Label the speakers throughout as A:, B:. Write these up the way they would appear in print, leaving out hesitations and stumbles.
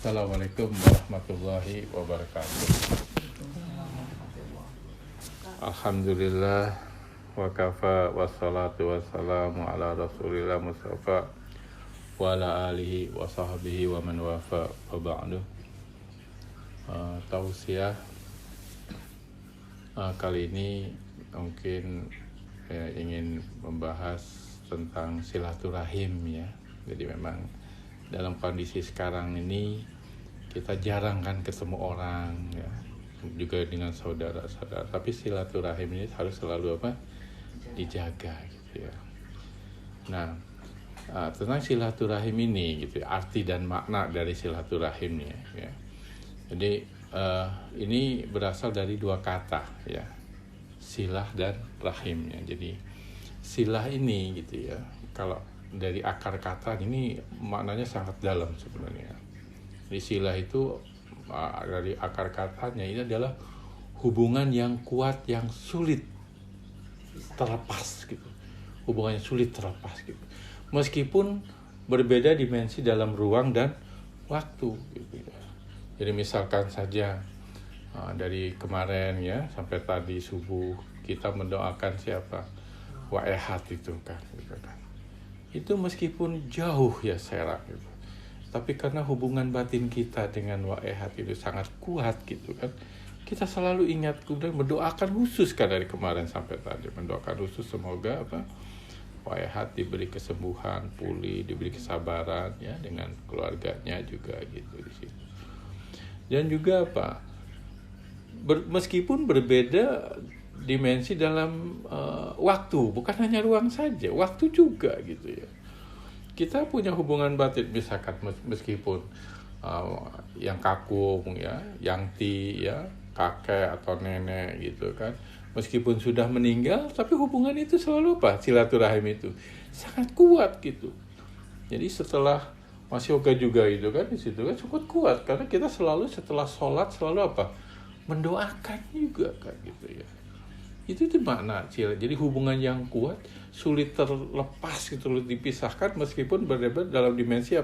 A: Assalamualaikum warahmatullahi wabarakatuh. Alhamdulillah wa kafa wassalatu wassalamu ala rasulillah mustafa wa ala alihi wa sahbihi wa man wafa wa ba'du. Tausiah kali ini mungkin ingin membahas tentang silaturahim ya. Jadi memang dalam kondisi sekarang ini kita jarang kan ketemu orang ya, juga dengan saudara-saudara, tapi silaturahim ini harus selalu dijaga gitu ya. Nah, tentang silaturahim ini gitu, arti dan makna dari silaturahimnya ya. Jadi ini berasal dari dua kata ya, silah dan rahimnya. Jadi silah ini gitu ya, kalau dari akar kata ini maknanya sangat dalam sebenarnya. Di silah itu dari akar katanya ini adalah hubungan yang kuat yang sulit terlepas gitu. Hubungannya sulit terlepas gitu. Meskipun berbeda dimensi dalam ruang dan waktu gitu ya. Jadi misalkan saja dari kemarin ya sampai tadi subuh kita mendoakan siapa? Waehat itu kan gitu kan. Itu meskipun jauh ya serak gitu. Tapi karena hubungan batin kita dengan Waehat itu sangat kuat gitu kan. Kita selalu ingat, kemudian mendoakan khusus kan dari kemarin sampai tadi. Mendoakan khusus semoga Waehat diberi kesembuhan, pulih, diberi kesabaran ya dengan keluarganya juga gitu di situ. Dan juga meskipun berbeda dimensi dalam waktu, bukan hanya ruang saja, waktu juga gitu ya. Kita punya hubungan batin misalkan meskipun yang kakung ya, yang ya, kakek atau nenek gitu kan, meskipun sudah meninggal, tapi hubungan itu selalu silaturahim itu sangat kuat gitu. Jadi setelah Mas Yoga juga itu kan di situ kan cukup kuat karena kita selalu setelah sholat selalu mendoakan juga kan gitu ya. Itu makna sila. Jadi hubungan yang kuat, sulit terlepas gitu, sulit dipisahkan meskipun berbeda dalam dimensi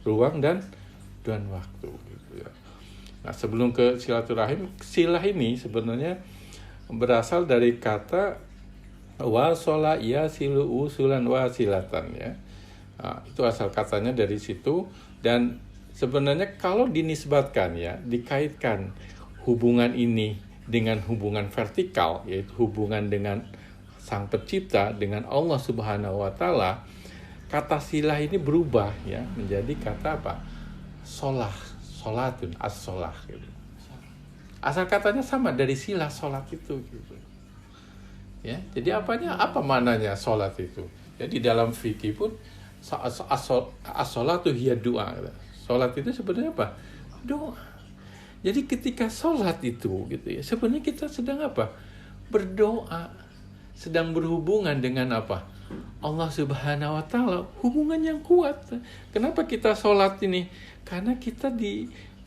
A: ruang dan waktu gitu ya. Nah, sebelum ke silaturahim, silah ini sebenarnya berasal dari kata wasola ya silu usulan wasilatan ya. Nah, itu asal katanya dari situ, dan sebenarnya kalau dinisbatkan ya, dikaitkan hubungan ini dengan hubungan vertikal, yaitu hubungan dengan Sang Pencipta, dengan Allah Subhanahu wa Ta'ala, kata silah ini berubah ya menjadi kata solah, solatun, as-solah gitu. Asal katanya sama dari silah solat itu gitu. Ya, jadi apa maknanya solat itu? Jadi dalam fikih pun as-solatu hiya doa. Solat itu sebenarnya doa. Jadi ketika sholat itu gitu ya, sebenarnya kita sedang berdoa, sedang berhubungan dengan Allah Subhanahu wa Ta'ala, hubungan yang kuat. Kenapa kita sholat ini? Karena kita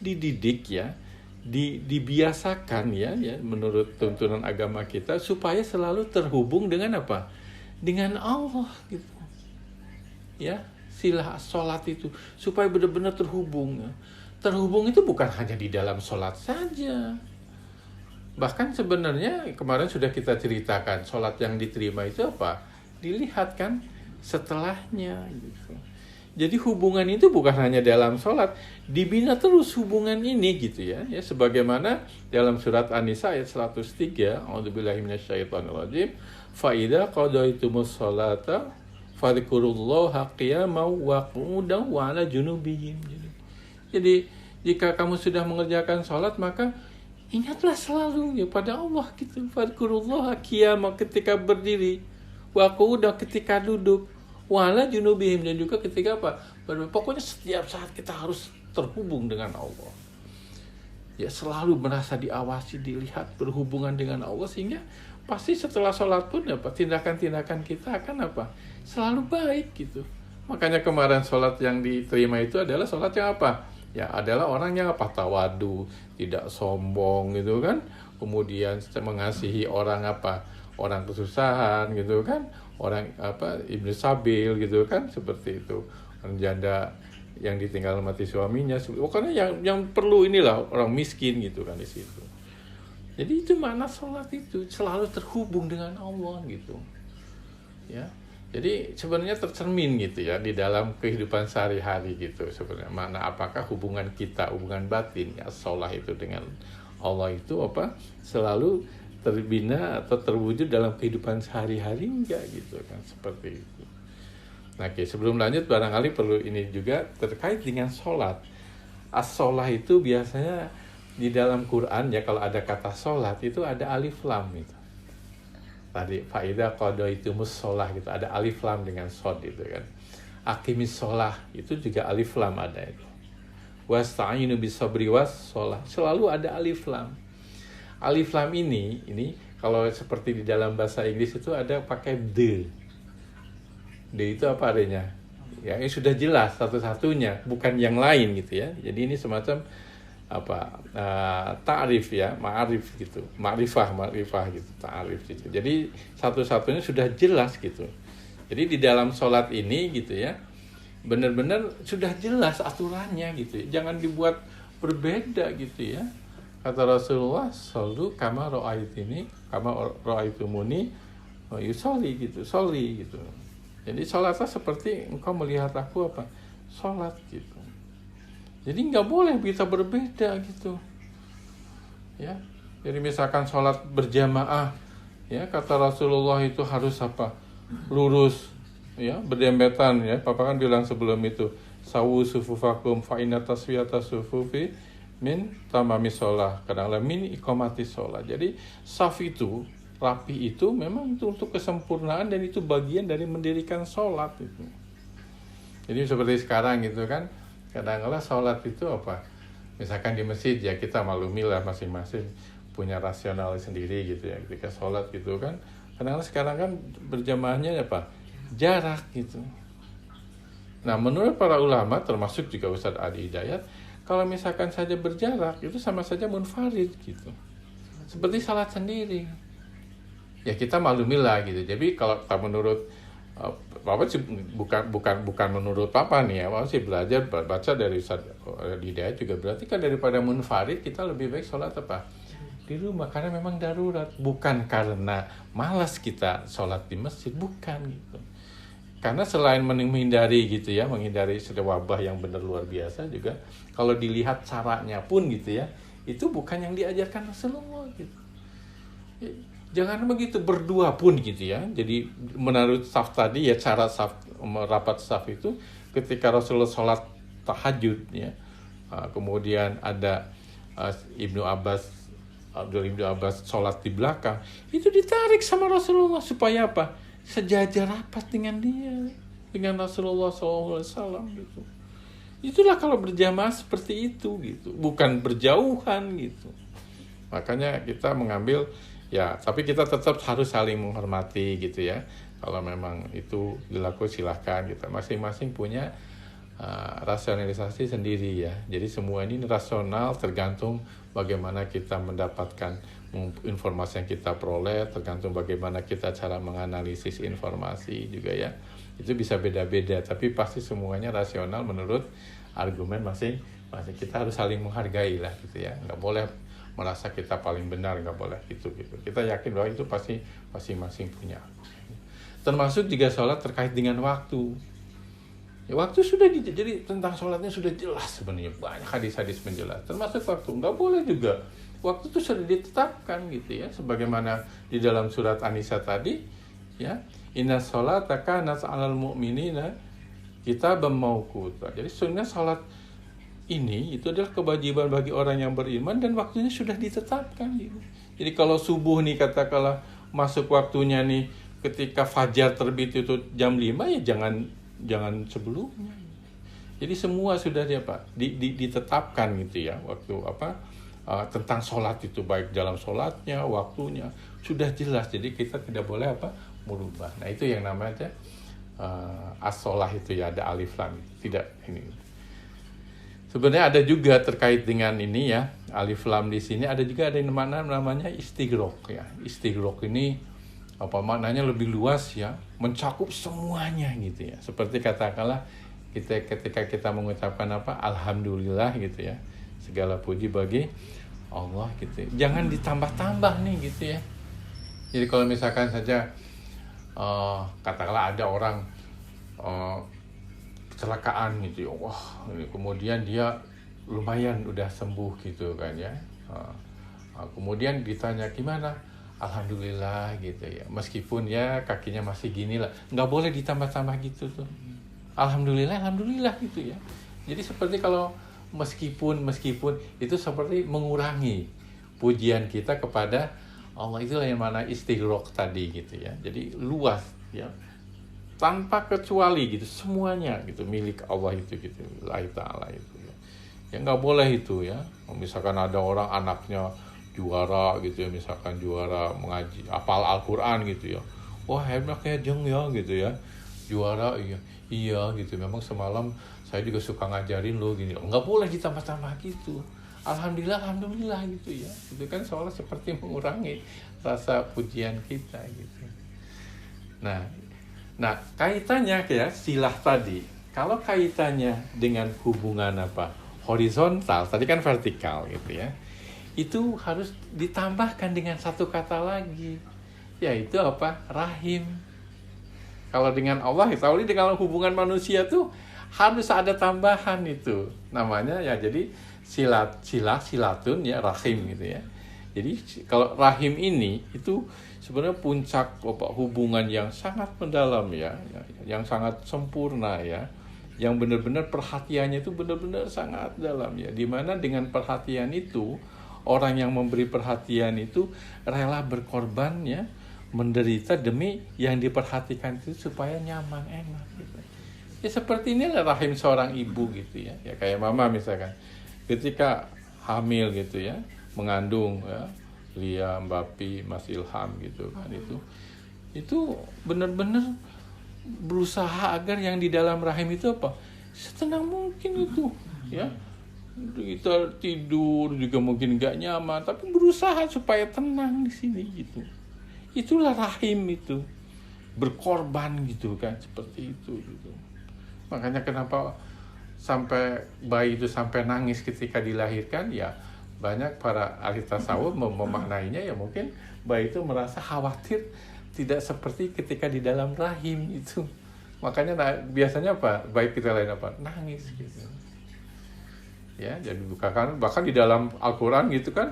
A: dididik ya, dibiasakan ya menurut tuntunan agama kita supaya selalu terhubung dengan dengan Allah gitu. Ya, silah sholat itu supaya benar-benar terhubung. Terhubung itu bukan hanya di dalam sholat saja. Bahkan sebenarnya kemarin sudah kita ceritakan, sholat yang diterima itu dilihat kan setelahnya gitu. Jadi hubungan itu bukan hanya dalam sholat, dibina terus hubungan ini gitu ya. Sebagaimana dalam surat An-Nisa ayat 103, a'udzubillahi minasyaitonirrajim, fa idza qadaytumus sholata fadhkurullaha qiyaman wa qu'udan wa 'ala junubihim. Jadi jika kamu sudah mengerjakan sholat, maka ingatlah selalu ya pada Allah gitu. Fadhkurullaha qiyaman ketika berdiri, wa qu'udan ketika duduk, wa 'ala junubihim dan juga ketika pokoknya setiap saat kita harus terhubung dengan Allah. Ya selalu merasa diawasi, dilihat, berhubungan dengan Allah, sehingga pasti setelah sholat pun tindakan-tindakan kita akan selalu baik gitu. Makanya kemarin sholat yang diterima itu adalah sholat yang ya adalah orang yang tawadu, tidak sombong gitu kan, kemudian mengasihi orang orang kesusahan gitu kan, orang ibnu sabil gitu kan, seperti itu, orang janda yang ditinggal mati suaminya. Karena yang perlu inilah orang miskin gitu kan di situ. Jadi itu makna sholat itu selalu terhubung dengan Allah gitu. Ya. Jadi sebenarnya tercermin gitu ya di dalam kehidupan sehari-hari gitu sebenarnya. Mana apakah hubungan kita, hubungan batin ya sholat itu dengan Allah itu selalu terbina atau terwujud dalam kehidupan sehari-hari enggak gitu kan, seperti itu. Nah, oke, sebelum lanjut barangkali perlu ini juga terkait dengan sholat. As-sholah itu biasanya di dalam Quran ya kalau ada kata sholat itu ada alif lam gitu. Tadi faida qadaitumus sholah gitu, ada alif lam dengan shod gitu kan. Aqimis sholah itu juga alif lam ada itu. Wasta'inu bisabri was sholah, selalu ada alif lam. Alif lam ini kalau seperti di dalam bahasa Inggris itu ada pakai the. The itu apa adanya? Ya, ini sudah jelas satu-satunya, bukan yang lain gitu ya. Jadi ini semacam ta'rif ya, ma'arif gitu, ma'rifah gitu, ta'rif gitu. Jadi satu-satunya sudah jelas gitu. Jadi di dalam sholat ini gitu ya, benar-benar sudah jelas aturannya gitu ya. Jangan dibuat berbeda gitu ya. Kata Rasulullah, shollu kama ra'aitumuni yusolli gitu, sholli gitu. Jadi sholatlah seperti engkau melihat aku sholat gitu. Jadi nggak boleh kita berbeda gitu, ya. Jadi misalkan sholat berjamaah, ya kata Rasulullah itu harus lurus, ya berdempetan, ya. Papa kan bilang sebelum itu, sawu sufufakum fa inna taswiyata sufufi min tamami sholah, kadang-kadang min iqamati sholah. Jadi saf itu rapi itu memang itu untuk kesempurnaan dan itu bagian dari mendirikan sholat itu. Jadi seperti sekarang gitu kan. Kadang-kadang sholat itu misalkan di masjid ya kita maklumilah masing-masing punya rasional sendiri gitu ya ketika sholat gitu kan. Kadang-kadang sekarang kan berjamaahnya jarak gitu. Nah menurut para ulama termasuk juga Ustadz Adi Hidayat, kalau misalkan saja berjarak itu sama saja munfarid gitu, seperti sholat sendiri. Ya kita maklumilah gitu. Jadi kalau menurut Bapak sih bukan menurut Papa nih ya, Bapak sih belajar baca dari Hidayat juga berarti kan daripada munfarid kita lebih baik sholat di rumah karena memang darurat, bukan karena malas kita sholat di masjid, bukan gitu. Karena selain menghindari gitu ya, menghindari wabah yang benar luar biasa juga, kalau dilihat caranya pun gitu ya, itu bukan yang diajarkan Rasulullah gitu. Jangan begitu berdua pun gitu ya. Jadi menurut saf tadi ya cara merapat saf itu ketika Rasulullah sholat tahajud ya. Kemudian ada Abdul Ibnu Abbas sholat di belakang. Itu ditarik sama Rasulullah supaya sejajar rapat dengan dia, dengan Rasulullah SAW gitu. Itulah kalau berjamaah seperti itu gitu. Bukan berjauhan gitu. Makanya kita mengambil ya, tapi kita tetap harus saling menghormati gitu ya. Kalau memang itu dilakukan silahkan kita masing-masing punya rasionalisasi sendiri ya. Jadi semua ini rasional tergantung bagaimana kita mendapatkan informasi yang kita peroleh, tergantung bagaimana kita cara menganalisis informasi juga ya. Itu bisa beda-beda, tapi pasti semuanya rasional menurut argumen masing-masing. Kita harus saling menghargai lah gitu ya. Nggak boleh merasa kita paling benar, nggak boleh gitu. Kita yakin bahwa itu pasti masing-masing punya. Termasuk juga sholat terkait dengan waktu. Ya, waktu sudah jadi tentang sholatnya sudah jelas sebenarnya, banyak hadis-hadis menjelas. Termasuk waktu, nggak boleh juga. Waktu itu sudah ditetapkan gitu ya, sebagaimana di dalam surat An-Nisa tadi, ya, inna sholata kanat 'alal mu'minina kitaban mawquta. Jadi sebenarnya sholat ini itu adalah kewajiban bagi orang yang beriman dan waktunya sudah ditetapkan gitu. Jadi kalau subuh nih katakanlah masuk waktunya nih ketika fajar terbit itu jam 5 ya jangan sebelumnya. Jadi semua sudah ditetapkan gitu ya waktu tentang sholat itu baik dalam sholatnya, waktunya sudah jelas. Jadi kita tidak boleh merubah. Nah itu yang namanya as-sholah itu ya ada alif lam. Tidak ini. Sebenarnya ada juga terkait dengan ini ya, alif lam di sini ada juga ada namanya istighraq ya. Istighraq ini maknanya lebih luas ya, mencakup semuanya gitu ya. Seperti katakanlah ketika kita mengucapkan apa, alhamdulillah gitu ya, segala puji bagi Allah gitu. Jangan ditambah-tambah nih gitu ya. Jadi kalau misalkan saja katakanlah ada orang kecelakaan gitu ya, wah kemudian dia lumayan udah sembuh gitu kan ya, kemudian ditanya gimana, alhamdulillah gitu ya, meskipun ya kakinya masih gini lah, nggak boleh ditambah-tambah gitu tuh, alhamdulillah gitu ya. Jadi seperti kalau meskipun itu seperti mengurangi pujian kita kepada Allah, itulah yang mana istighraq tadi gitu ya. Jadi luas ya, tanpa kecuali gitu, semuanya gitu milik Allah itu gitu, Allah Ta'ala itu ya. Ya nggak boleh itu ya, misalkan ada orang anaknya juara gitu ya, misalkan juara mengaji, hafal Al-Quran gitu ya, wah hebat kayak Jeng ya gitu ya, juara iya gitu, memang semalam saya juga suka ngajarin lo gini, nggak boleh ditambah-tambah gitu, alhamdulillah gitu ya, itu kan soalnya seperti mengurangi rasa pujian kita gitu. Nah kaitannya ya silah tadi, kalau kaitannya dengan hubungan apa horizontal, tadi kan vertikal gitu ya, itu harus ditambahkan dengan satu kata lagi, yaitu apa, rahim. Kalau dengan Allah, kalau dengan hubungan manusia tuh harus ada tambahan itu, namanya ya, jadi silatun ya, rahim gitu ya. Jadi kalau rahim ini itu sebenarnya puncak hubungan yang sangat mendalam ya, yang sangat sempurna ya, yang benar-benar perhatiannya itu benar-benar sangat dalam ya, dimana dengan perhatian itu orang yang memberi perhatian itu rela berkorban ya, menderita demi yang diperhatikan itu supaya nyaman, enak gitu. Ya seperti inilah rahim seorang ibu gitu ya, ya kayak mama misalkan ketika hamil gitu ya, mengandung ya, Lia, Mbapi, Mas Ilham gitu kan, itu benar-benar berusaha agar yang di dalam rahim itu apa, setenang mungkin itu ya. Kita tidur juga mungkin nggak nyaman, tapi berusaha supaya tenang di sini gitu. Itulah rahim itu, berkorban gitu kan, seperti itu gitu. Makanya kenapa sampai bayi itu sampai nangis ketika dilahirkan ya, banyak para ahli tasawuf memaknainya ya, mungkin bayi itu merasa khawatir tidak seperti ketika di dalam rahim itu. Makanya biasanya apa, bayi kita lain apa, nangis gitu ya. Jadi bahkan di dalam Al-Quran gitu kan,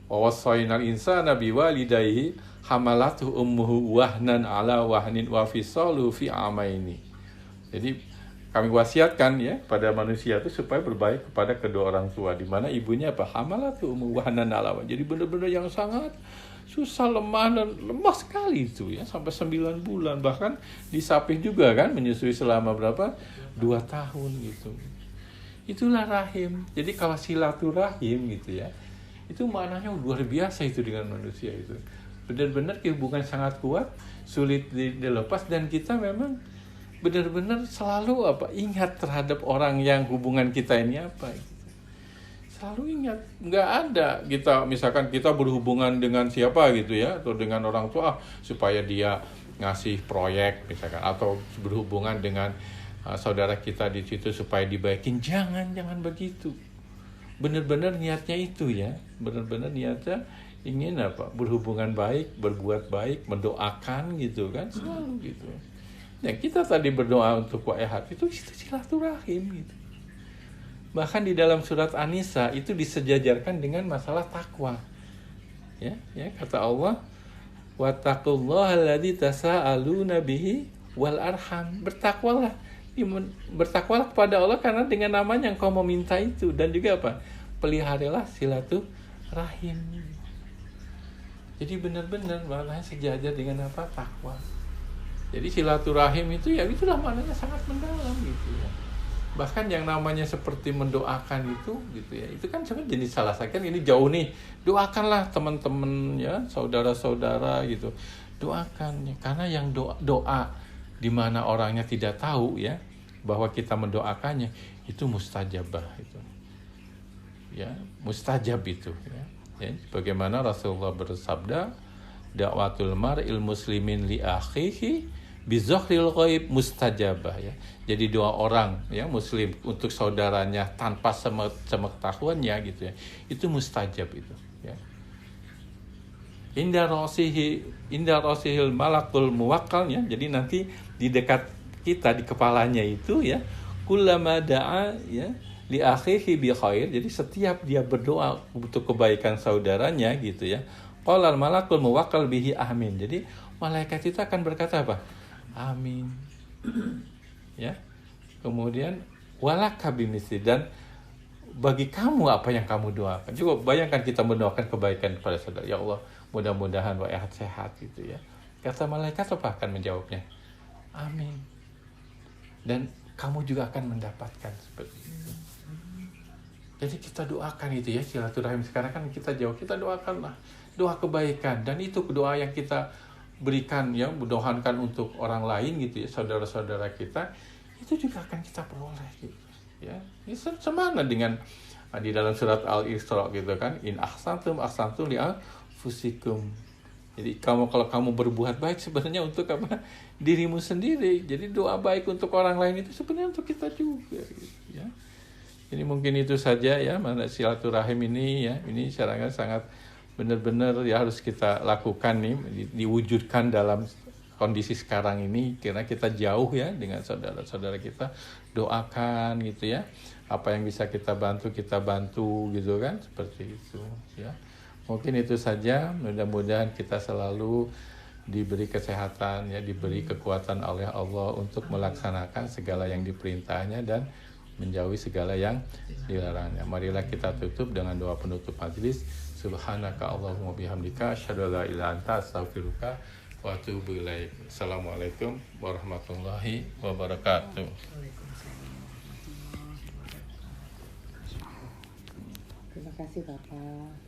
A: wawasainal insana biwalidayhi hamalatu ummuhu wahnan ala wahnin wa fisaluhu fi amaini. Jadi kami wasiatkan ya pada manusia itu supaya berbaik kepada kedua orang tua, di mana ibunya apa, hamalatu ummuhu wahnan ala wahnin. Jadi benar-benar yang sangat susah, lemah dan lemah sekali itu ya, sampai 9 bulan, bahkan disapih juga kan, menyusui selama berapa, 2 tahun gitu. Itulah rahim. Jadi kalau silaturahim gitu ya, itu maknanya luar biasa itu dengan manusia itu. Benar-benar hubungan sangat kuat, sulit dilepas, dan kita memang benar-benar selalu ingat terhadap orang yang hubungan kita ini apa gitu. Selalu ingat. Nggak ada kita misalkan kita berhubungan dengan siapa gitu ya, atau dengan orang tua supaya dia ngasih proyek misalkan, atau berhubungan dengan saudara kita di situ supaya dibaikin. Jangan begitu. Benar-benar niatnya itu ya, benar-benar niatnya ingin berhubungan baik, berbuat baik, mendoakan gitu kan, selalu gitu. Ya kita tadi berdoa untuk wa'ehat itu silaturahim gitu. Bahkan di dalam surat An-Nisa itu disejajarkan dengan masalah takwa. Ya kata Allah, wattaqullaha alladzi tasaaluna bihi wal arham. Bertakwalah kepada Allah karena dengan namanya engkau meminta itu, dan juga peliharalah silaturahim. Jadi benar-benar maknanya sejajar dengan takwa. Jadi silaturahim itu ya itulah maknanya sangat mendalam gitu ya. Bahkan yang namanya seperti mendoakan itu gitu ya, itu kan sebenarnya jadi salah satu, kan ini jauh nih, doakanlah teman-teman ya, saudara-saudara gitu, doakan ya, karena yang doa di mana orangnya tidak tahu ya bahwa kita mendoakannya, itu mustajabah itu ya, mustajab itu ya. Bagaimana Rasulullah bersabda, da'watul mar'il muslimin li akhihi Bizohril ghaib mustajabah ya. Jadi doa orang ya muslim untuk saudaranya tanpa sepengetahuannya gitu ya. Itu mustajab itu ya. Inda rosihil malakul muwakkal ya. Jadi nanti di dekat kita di kepalanya itu ya, kullama da'a ya li akhihi bi khair. Jadi setiap dia berdoa untuk kebaikan saudaranya gitu ya, qalal malakul muwakkal bihi amin. Jadi malaikat itu akan berkata apa? Amin. Ya. Kemudian walaka bimisli, dan bagi kamu apa yang kamu doakan. Juga bayangkan kita mendoakan kebaikan kepada saudara. Ya Allah, mudah-mudahan Wa'ihad sehat gitu ya. Kata malaikat apa akan menjawabnya? Amin. Dan kamu juga akan mendapatkan seperti itu. Jadi kita doakan itu ya, silaturahim. Sekarang kan kita jauh, kita doakanlah doa kebaikan, dan itu doa yang kita berikan ya, doakan untuk orang lain gitu ya, saudara-saudara kita, itu juga akan kita peroleh gitu ya. Ini semana dengan di dalam surat Al-Isra gitu kan, in ahsantum li anfusikum. Jadi kalau kamu berbuat baik sebenarnya untuk apa? Dirimu sendiri. Jadi doa baik untuk orang lain itu sebenarnya untuk kita juga gitu ya. Jadi mungkin itu saja ya, mana silaturahim ini ya, ini sangat benar-benar ya harus kita lakukan nih, diwujudkan dalam kondisi sekarang ini, karena kita jauh ya dengan saudara-saudara kita. Doakan gitu ya, apa yang bisa kita bantu gitu kan, seperti itu ya. Mungkin itu saja, mudah-mudahan kita selalu diberi kesehatan ya, diberi kekuatan oleh Allah untuk melaksanakan segala yang diperintahnya dan menjauhi segala yang dilarangnya. Marilah kita tutup dengan doa penutup majelis. Subhanaka Allahumma bihamdika asyhadu an la ilaha illa anta astaghfiruka wa atubu ilaik. Assalamualaikum warahmatullahi wabarakatuh.
B: Terima kasih Bapak.